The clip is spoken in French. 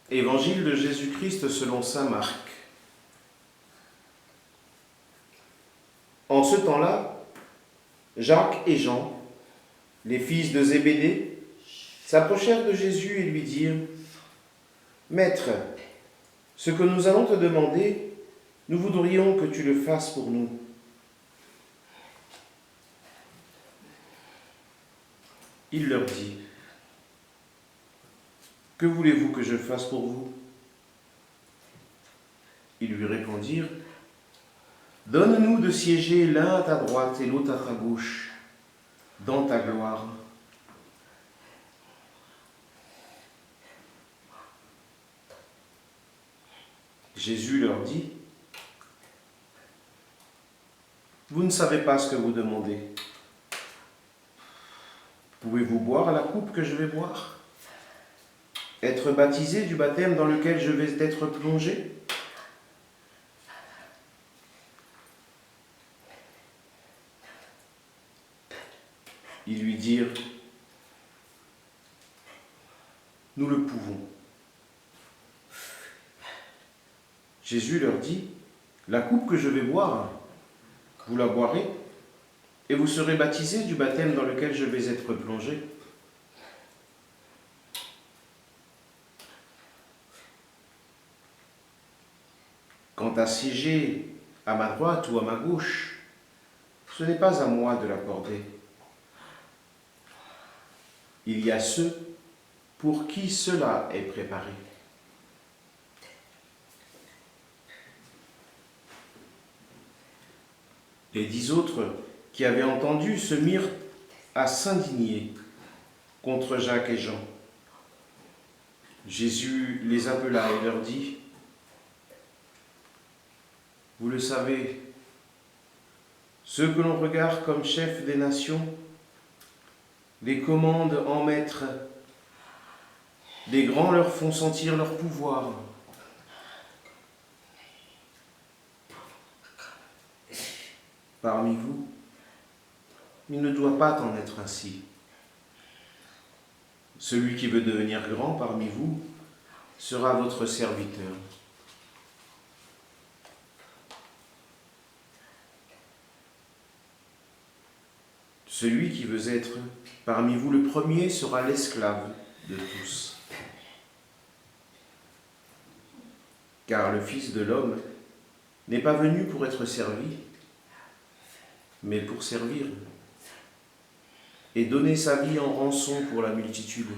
Évangile de Jésus-Christ selon saint Marc. En ce temps-là, Jacques et Jean, les fils de Zébédée, s'approchèrent de Jésus et lui dirent : « Maître, ce que nous allons te demander, nous voudrions que tu le fasses pour nous. » Il leur dit : « Que voulez-vous que je fasse pour vous ? » Ils lui répondirent : « Donne-nous de siéger l'un à ta droite et l'autre à ta gauche, dans ta gloire. » Jésus leur dit : « Vous ne savez pas ce que vous demandez. Pouvez-vous boire à la coupe que je vais boire ? Être baptisé du baptême dans lequel je vais être plongé ? » Ils lui dirent : « Nous le pouvons. » Jésus leur dit : « La coupe que je vais boire, vous la boirez, et vous serez baptisés du baptême dans lequel je vais être plongé. Quant à siéger à ma droite ou à ma gauche, ce n'est pas à moi de l'accorder. Il y a ceux pour qui cela est préparé. » Les 10 autres qui avaient entendu se mirent à s'indigner contre Jacques et Jean. Jésus les appela et leur dit : « Vous le savez, ceux que l'on regarde comme chefs des nations les commandent en maître, les grands leur font sentir leur pouvoir. Parmi vous, il ne doit pas en être ainsi. Celui qui veut devenir grand parmi vous sera votre serviteur. Celui qui veut être parmi vous le premier sera l'esclave de tous. Car le Fils de l'homme n'est pas venu pour être servi, mais pour servir et donner sa vie en rançon pour la multitude. »